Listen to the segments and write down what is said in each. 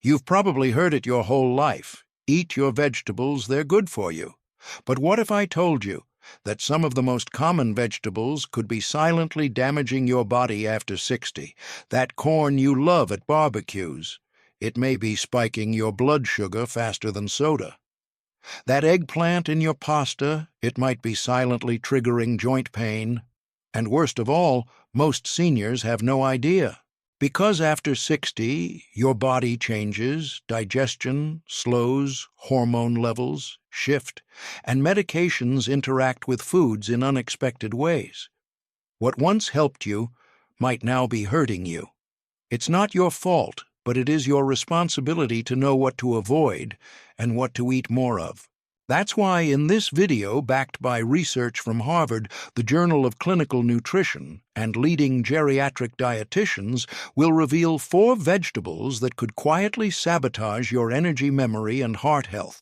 You've probably heard it your whole life. Eat your vegetables, they're good for you. But what if I told you that some of the most common vegetables could be silently damaging your body after 60? That corn you love at barbecues, it may be spiking your blood sugar faster than soda. That eggplant in your pasta, it might be silently triggering joint pain. And worst of all, most seniors have no idea. Because after 60, your body changes, digestion slows, hormone levels shift, and medications interact with foods in unexpected ways. What once helped you might now be hurting you. It's not your fault, but it is your responsibility to know what to avoid and what to eat more of. That's why in this video, backed by research from Harvard, the Journal of Clinical Nutrition, and leading geriatric dietitians, will reveal 4 vegetables that could quietly sabotage your energy, memory, and heart health,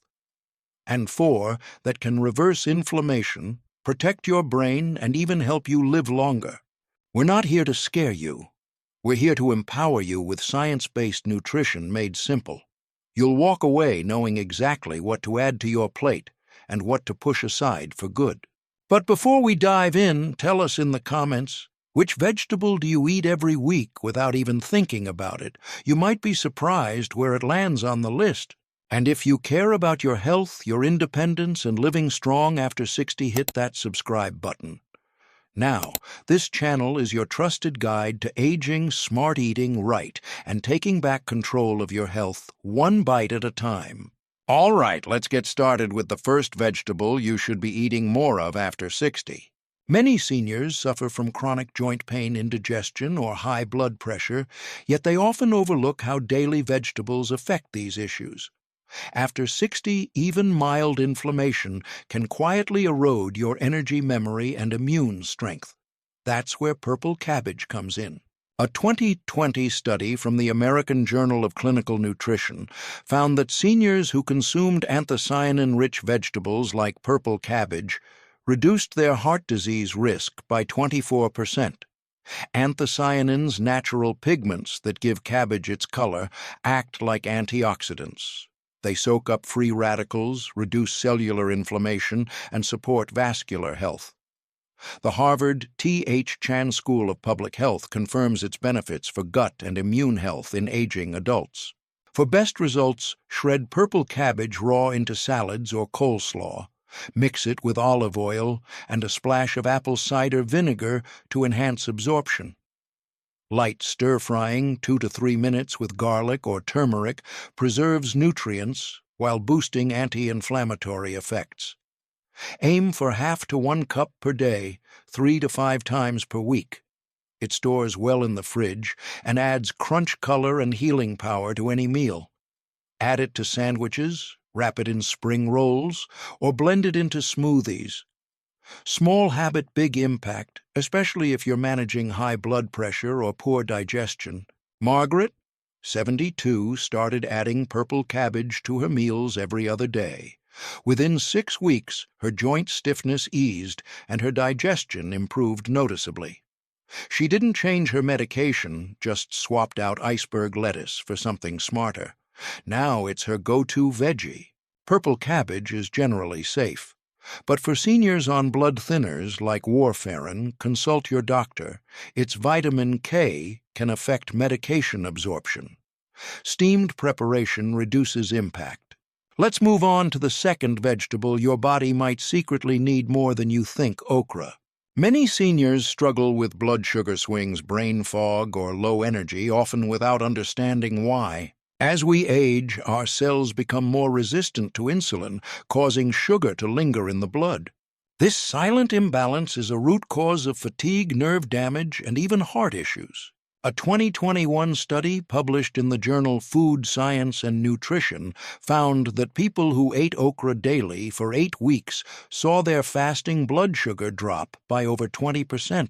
and 4 that can reverse inflammation, protect your brain, and even help you live longer. We're not here to scare you. We're here to empower you with science-based nutrition made simple. You'll walk away knowing exactly what to add to your plate and what to push aside for good. But before we dive in, tell us in the comments, which vegetable do you eat every week without even thinking about it? You might be surprised where it lands on the list. And if you care about your health, your independence, and living strong after 60, hit that subscribe button. Now, this channel is your trusted guide to aging, smart eating right, and taking back control of your health one bite at a time. All right, let's get started with the first vegetable you should be eating more of after 60. Many seniors suffer from chronic joint pain, indigestion, or high blood pressure, yet they often overlook how daily vegetables affect these issues. After 60, even mild inflammation can quietly erode your energy, memory, and immune strength. That's where purple cabbage comes in. A 2020 study from the American Journal of Clinical Nutrition found that seniors who consumed anthocyanin-rich vegetables like purple cabbage reduced their heart disease risk by 24%. Anthocyanins, natural pigments that give cabbage its color, act like antioxidants. They soak up free radicals, reduce cellular inflammation, and support vascular health. The Harvard T.H. Chan School of Public Health confirms its benefits for gut and immune health in aging adults. For best results, shred purple cabbage raw into salads or coleslaw. Mix it with olive oil and a splash of apple cider vinegar to enhance absorption. Light stir-frying 2 to 3 minutes with garlic or turmeric preserves nutrients while boosting anti-inflammatory effects. Aim for half to 1 cup per day, 3 to 5 times per week. It stores well in the fridge and adds crunch color and healing power to any meal. Add it to sandwiches, wrap it in spring rolls, or blend it into smoothies. Small habit, big impact, especially if you're managing high blood pressure or poor digestion. Margaret, 72, started adding purple cabbage to her meals every other day. Within 6 weeks, her joint stiffness eased and her digestion improved noticeably. She didn't change her medication, just swapped out iceberg lettuce for something smarter. Now it's her go-to veggie. Purple cabbage is generally safe. But for seniors on blood thinners like warfarin, consult your doctor. Its vitamin K can affect medication absorption. Steamed preparation reduces impact. Let's move on to the second vegetable your body might secretly need more than you think: okra. Many seniors struggle with blood sugar swings, brain fog, or low energy, often without understanding why. As we age, our cells become more resistant to insulin, causing sugar to linger in the blood. This silent imbalance is a root cause of fatigue, nerve damage, and even heart issues. A 2021 study published in the journal Food Science and Nutrition found that people who ate okra daily for 8 weeks saw their fasting blood sugar drop by over 20%.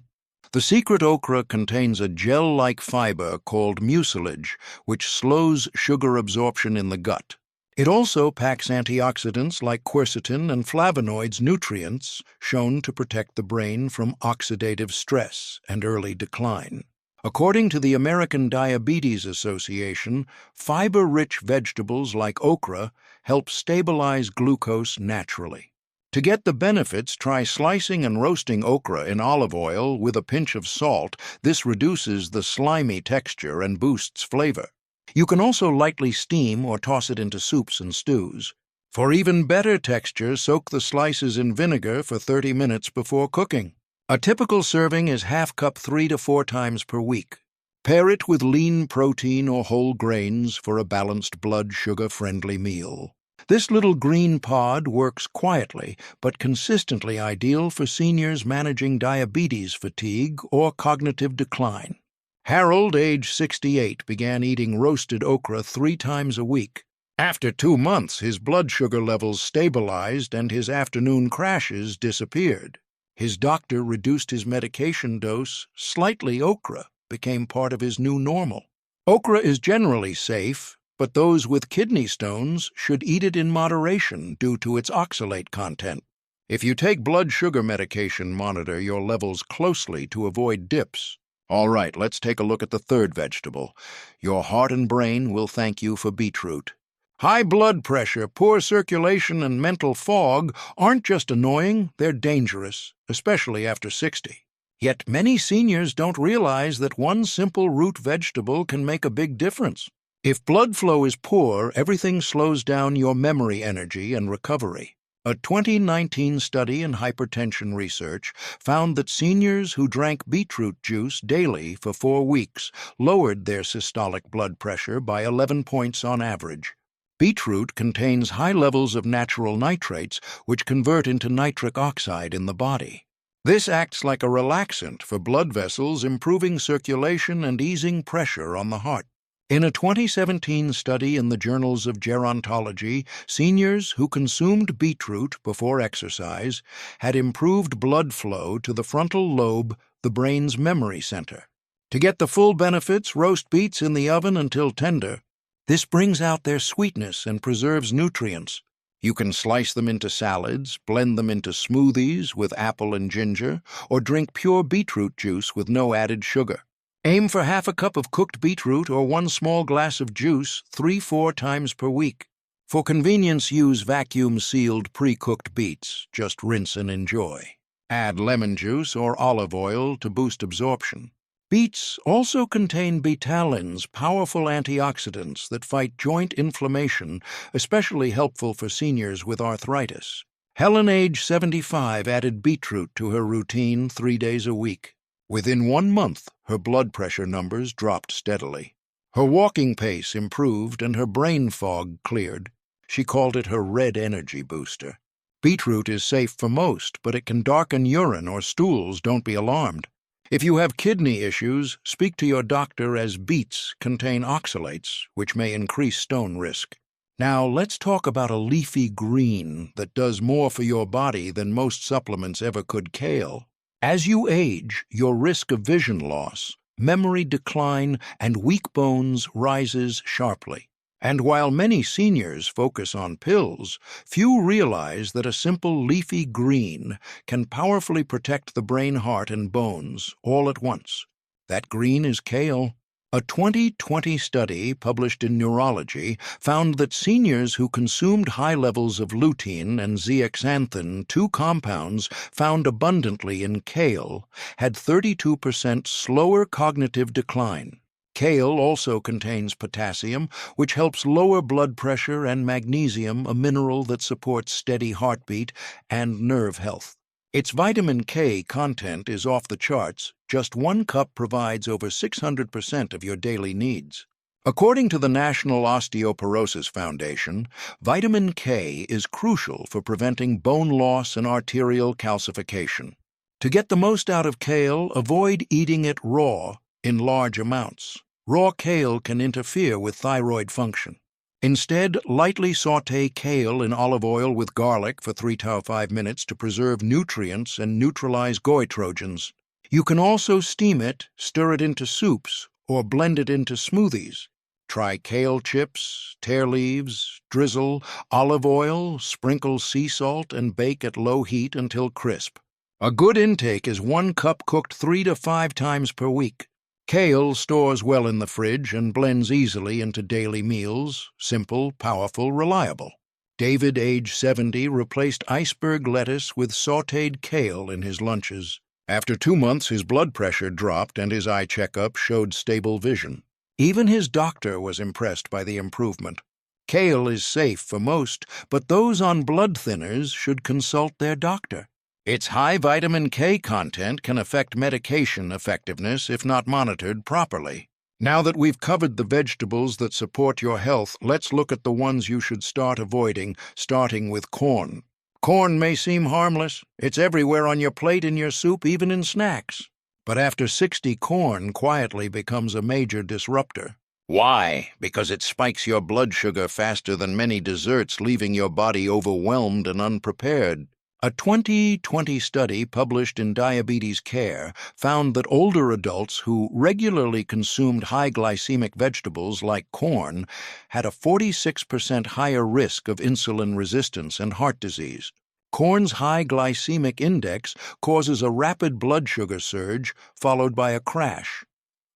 The secret: okra contains a gel-like fiber called mucilage, which slows sugar absorption in the gut. It also packs antioxidants like quercetin and flavonoids, nutrients shown to protect the brain from oxidative stress and early decline. According to the American Diabetes Association, fiber-rich vegetables like okra help stabilize glucose naturally. To get the benefits, try slicing and roasting okra in olive oil with a pinch of salt. This reduces the slimy texture and boosts flavor. You can also lightly steam or toss it into soups and stews. For even better texture, soak the slices in vinegar for 30 minutes before cooking. A typical serving is half cup 3 to 4 times per week. Pair it with lean protein or whole grains for a balanced blood sugar-friendly meal. This little green pod works quietly but consistently ideal for seniors managing diabetes fatigue or cognitive decline. Harold, age 68, began eating roasted okra 3 times a week. After 2 months, his blood sugar levels stabilized and his afternoon crashes disappeared. His doctor reduced his medication dose slightly. Okra became part of his new normal. Okra is generally safe, but those with kidney stones should eat it in moderation due to its oxalate content. If you take blood sugar medication, monitor your levels closely to avoid dips. All right, let's take a look at the third vegetable. Your heart and brain will thank you for beetroot. High blood pressure, poor circulation, and mental fog aren't just annoying, they're dangerous, especially after 60. Yet many seniors don't realize that one simple root vegetable can make a big difference. If blood flow is poor, everything slows down your memory energy and recovery. A 2019 study in hypertension research found that seniors who drank beetroot juice daily for 4 weeks lowered their systolic blood pressure by 11 points on average. Beetroot contains high levels of natural nitrates, which convert into nitric oxide in the body. This acts like a relaxant for blood vessels, improving circulation and easing pressure on the heart. In a 2017 study in the Journals of Gerontology, seniors who consumed beetroot before exercise had improved blood flow to the frontal lobe, the brain's memory center. To get the full benefits, roast beets in the oven until tender. This brings out their sweetness and preserves nutrients. You can slice them into salads, blend them into smoothies with apple and ginger, or drink pure beetroot juice with no added sugar. Aim for half a cup of cooked beetroot or 1 small glass of juice 3-4 times per week. For convenience, use vacuum-sealed pre-cooked beets. Just rinse and enjoy. Add lemon juice or olive oil to boost absorption. Beets also contain betalains, powerful antioxidants that fight joint inflammation, especially helpful for seniors with arthritis. Helen, age 75, added beetroot to her routine 3 days a week. Within 1 month, her blood pressure numbers dropped steadily. Her walking pace improved and her brain fog cleared. She called it her red energy booster. Beetroot is safe for most, but it can darken urine or stools. Don't be alarmed. If you have kidney issues, speak to your doctor, as beets contain oxalates, which may increase stone risk. Now, let's talk about a leafy green that does more for your body than most supplements ever could: kale. As you age, your risk of vision loss, memory decline, and weak bones rises sharply. And while many seniors focus on pills, few realize that a simple leafy green can powerfully protect the brain, heart, and bones all at once. That green is kale. A 2020 study published in Neurology found that seniors who consumed high levels of lutein and zeaxanthin, 2 compounds found abundantly in kale, had 32% slower cognitive decline. Kale also contains potassium, which helps lower blood pressure, and magnesium, a mineral that supports steady heartbeat and nerve health. Its vitamin K content is off the charts. Just 1 cup provides over 600% of your daily needs. According to the National Osteoporosis Foundation, vitamin K is crucial for preventing bone loss and arterial calcification. To get the most out of kale, avoid eating it raw in large amounts. Raw kale can interfere with thyroid function. Instead, lightly sauté kale in olive oil with garlic for 3 to 5 minutes to preserve nutrients and neutralize goitrogens. You can also steam it, stir it into soups, or blend it into smoothies. Try kale chips, tear leaves, drizzle olive oil, sprinkle sea salt, and bake at low heat until crisp. A good intake is 1 cup cooked 3 to 5 times per week. Kale stores well in the fridge and blends easily into daily meals, simple, powerful, reliable. David, age 70, replaced iceberg lettuce with sautéed kale in his lunches. After 2 months, his blood pressure dropped and his eye checkup showed stable vision. Even his doctor was impressed by the improvement. Kale is safe for most, but those on blood thinners should consult their doctor. Its high vitamin K content can affect medication effectiveness if not monitored properly. Now that we've covered the vegetables that support your health, let's look at the ones you should start avoiding, starting with corn. Corn may seem harmless. It's everywhere on your plate, in your soup, even in snacks. But after 60, corn quietly becomes a major disruptor. Why? Because it spikes your blood sugar faster than many desserts, leaving your body overwhelmed and unprepared. A 2020 study published in Diabetes Care found that older adults who regularly consumed high glycemic vegetables like corn had a 46% higher risk of insulin resistance and heart disease. Corn's high glycemic index causes a rapid blood sugar surge followed by a crash.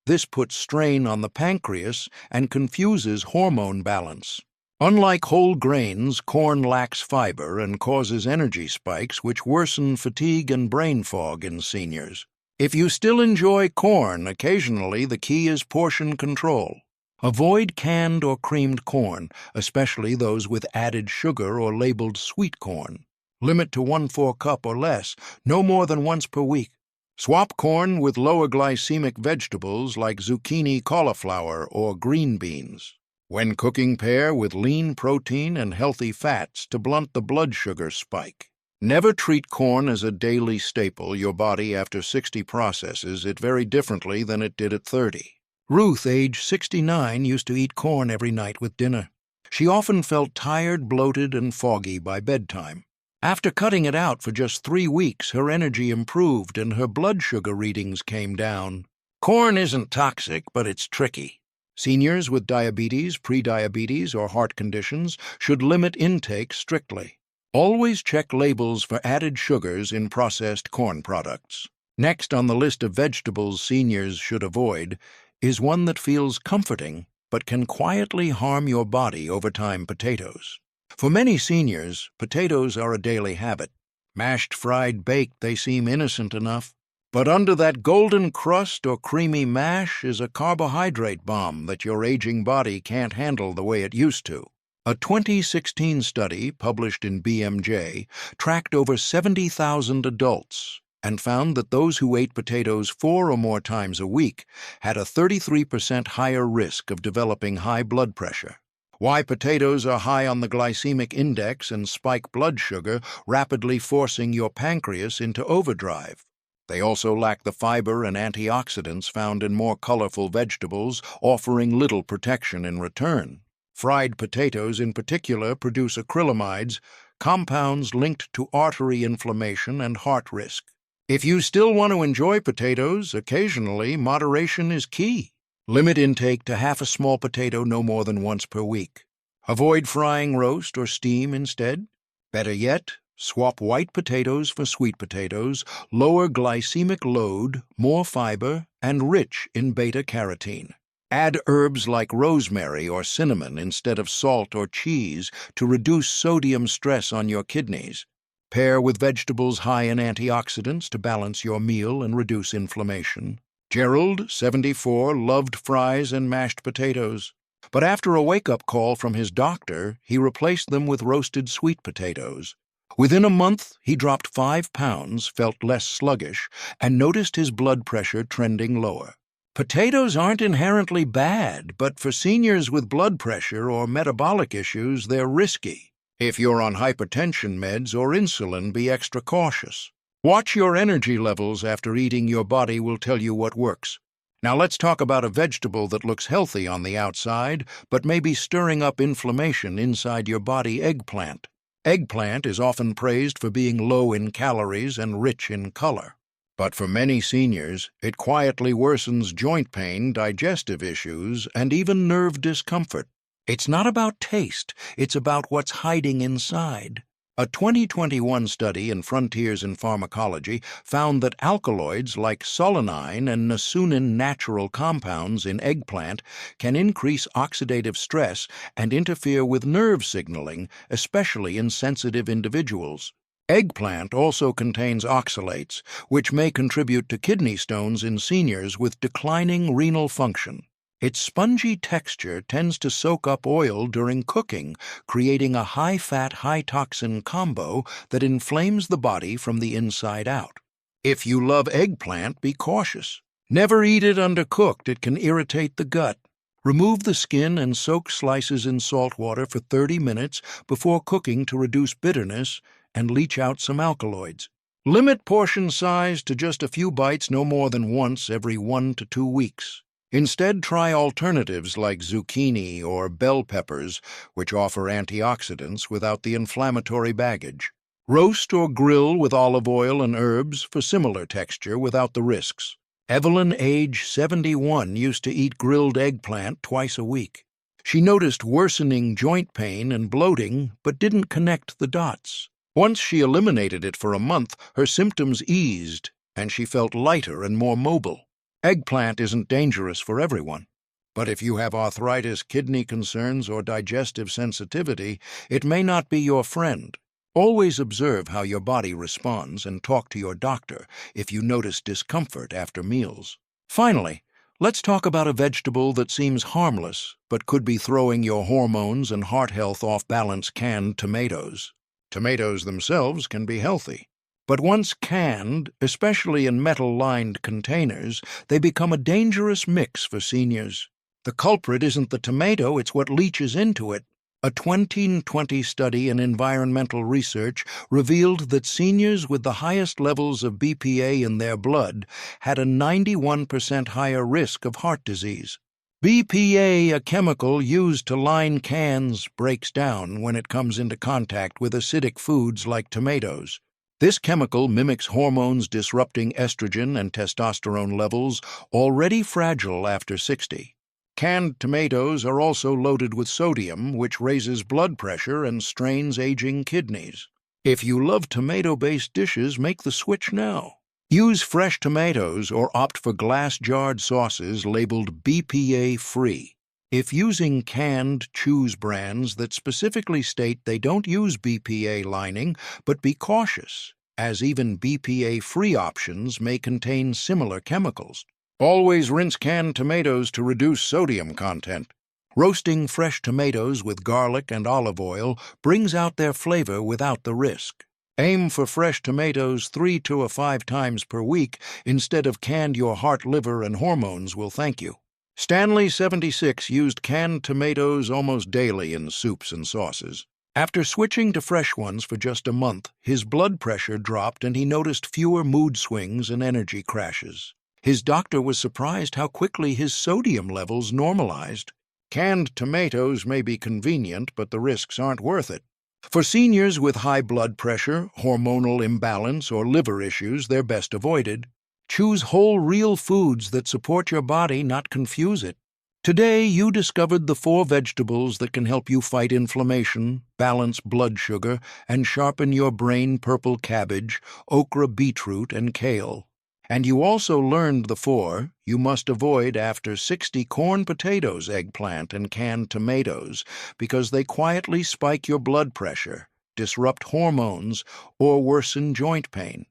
This puts strain on the pancreas and confuses hormone balance. Unlike whole grains, corn lacks fiber and causes energy spikes which worsen fatigue and brain fog in seniors. If you still enjoy corn, occasionally the key is portion control. Avoid canned or creamed corn, especially those with added sugar or labeled sweet corn. Limit to 1/4 cup or less, no more than once per week. Swap corn with lower glycemic vegetables like zucchini, cauliflower, or green beans. When cooking, pair with lean protein and healthy fats to blunt the blood sugar spike. Never treat corn as a daily staple. Your body after 60 processes it very differently than it did at 30. Ruth, age 69, used to eat corn every night with dinner. She often felt tired, bloated, and foggy by bedtime. After cutting it out for just 3 weeks, her energy improved and her blood sugar readings came down. Corn isn't toxic, but it's tricky. Seniors with diabetes, prediabetes, or heart conditions should limit intake strictly. Always check labels for added sugars in processed corn products. Next on the list of vegetables seniors should avoid is one that feels comforting but can quietly harm your body over time: potatoes. For many seniors, potatoes are a daily habit. Mashed, fried, baked, they seem innocent enough. But under that golden crust or creamy mash is a carbohydrate bomb that your aging body can't handle the way it used to. A 2016 study published in BMJ tracked over 70,000 adults and found that those who ate potatoes 4 or more times a week had a 33% higher risk of developing high blood pressure. Why potatoes are high on the glycemic index and spike blood sugar, rapidly forcing your pancreas into overdrive. They also lack the fiber and antioxidants found in more colorful vegetables, offering little protection in return. Fried potatoes in particular produce acrylamides, compounds linked to artery inflammation and heart risk. If you still want to enjoy potatoes, occasionally moderation is key. Limit intake to half a small potato no more than once per week. Avoid frying, roast, or steam instead. Better yet, swap white potatoes for sweet potatoes, lower glycemic load, more fiber, and rich in beta-carotene. Add herbs like rosemary or cinnamon instead of salt or cheese to reduce sodium stress on your kidneys. Pair with vegetables high in antioxidants to balance your meal and reduce inflammation. Gerald, 74, loved fries and mashed potatoes. But after a wake-up call from his doctor, he replaced them with roasted sweet potatoes. Within a month, he dropped 5 pounds, felt less sluggish, and noticed his blood pressure trending lower. Potatoes aren't inherently bad, but for seniors with blood pressure or metabolic issues, they're risky. If you're on hypertension meds or insulin, be extra cautious. Watch your energy levels after eating. Your body will tell you what works. Now let's talk about a vegetable that looks healthy on the outside, but may be stirring up inflammation inside your body: eggplant. Eggplant is often praised for being low in calories and rich in color. But for many seniors, it quietly worsens joint pain, digestive issues, and even nerve discomfort. It's not about taste, it's about what's hiding inside. A 2021 study in Frontiers in Pharmacology found that alkaloids like solanine and nasunin natural compounds in eggplant can increase oxidative stress and interfere with nerve signaling, especially in sensitive individuals. Eggplant also contains oxalates, which may contribute to kidney stones in seniors with declining renal function. Its spongy texture tends to soak up oil during cooking, creating a high-fat, high-toxin combo that inflames the body from the inside out. If you love eggplant, be cautious. Never eat it undercooked. It can irritate the gut. Remove the skin and soak slices in salt water for 30 minutes before cooking to reduce bitterness and leach out some alkaloids. Limit portion size to just a few bites no more than once every 1 to 2 weeks. Instead, try alternatives like zucchini or bell peppers, which offer antioxidants without the inflammatory baggage. Roast or grill with olive oil and herbs for similar texture without the risks. Evelyn, age 71, used to eat grilled eggplant twice a week. She noticed worsening joint pain and bloating, but didn't connect the dots. Once she eliminated it for a month, her symptoms eased, and she felt lighter and more mobile. Eggplant isn't dangerous for everyone, but if you have arthritis, kidney concerns, or digestive sensitivity, it may not be your friend. Always observe how your body responds and talk to your doctor if you notice discomfort after meals. Finally, let's talk about a vegetable that seems harmless but could be throwing your hormones and heart health off balance: canned tomatoes. Tomatoes themselves can be healthy, but once canned, especially in metal-lined containers, they become a dangerous mix for seniors. The culprit isn't the tomato, it's what leaches into it. A 2020 study in environmental research revealed that seniors with the highest levels of BPA in their blood had a 91% higher risk of heart disease. BPA, a chemical used to line cans, breaks down when it comes into contact with acidic foods like tomatoes. This chemical mimics hormones disrupting estrogen and testosterone levels, already fragile after 60. Canned tomatoes are also loaded with sodium, which raises blood pressure and strains aging kidneys. If you love tomato-based dishes, make the switch now. Use fresh tomatoes or opt for glass-jarred sauces labeled BPA-free. If using canned, choose brands that specifically state they don't use BPA lining, but be cautious, as even BPA-free options may contain similar chemicals. Always rinse canned tomatoes to reduce sodium content. Roasting fresh tomatoes with garlic and olive oil brings out their flavor without the risk. Aim for fresh tomatoes 3 to 5 times per week instead of canned. Your heart, liver, and hormones will thank you. Stanley, 76, used canned tomatoes almost daily in soups and sauces. After switching to fresh ones for just a month, his blood pressure dropped and he noticed fewer mood swings and energy crashes. His doctor was surprised how quickly his sodium levels normalized. Canned tomatoes may be convenient, but the risks aren't worth it. For seniors with high blood pressure, hormonal imbalance, or liver issues, they're best avoided. Choose whole, real foods that support your body, not confuse it. Today, you discovered the 4 vegetables that can help you fight inflammation, balance blood sugar, and sharpen your brain: purple cabbage, okra, beetroot, and kale. And you also learned the 4 you must avoid after 60: corn, potatoes, eggplant, and canned tomatoes, because they quietly spike your blood pressure, disrupt hormones, or worsen joint pain.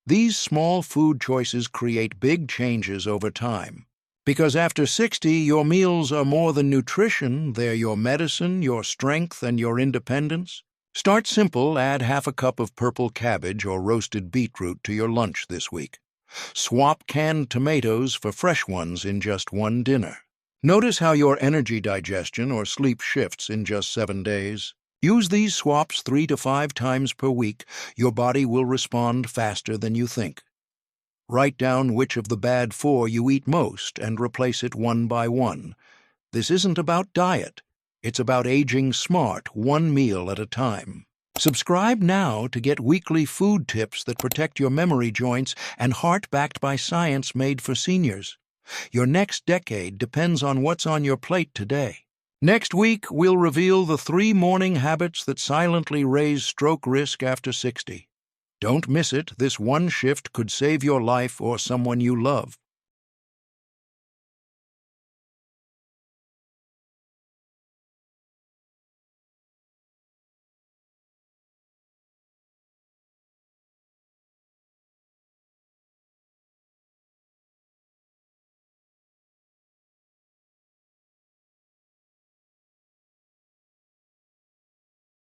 These small food choices create big changes over time. Because after 60, your meals are more than nutrition, they're your medicine, your strength, and your independence. Start simple: add half a cup of purple cabbage or roasted beetroot to your lunch this week. Swap canned tomatoes for fresh ones in just 1 dinner. Notice how your energy, digestion, or sleep shifts in just 7 days. Use these swaps 3 to 5 times per week. Your body will respond faster than you think. Write down which of the bad 4 you eat most and replace it one by one. This isn't about diet. It's about aging smart, 1 meal at a time. Subscribe now to get weekly food tips that protect your memory, joints, and heart, backed by science made for seniors. Your next decade depends on what's on your plate today. Next week, we'll reveal the 3 morning habits that silently raise stroke risk after 60. Don't miss it. This one shift could save your life or someone you love.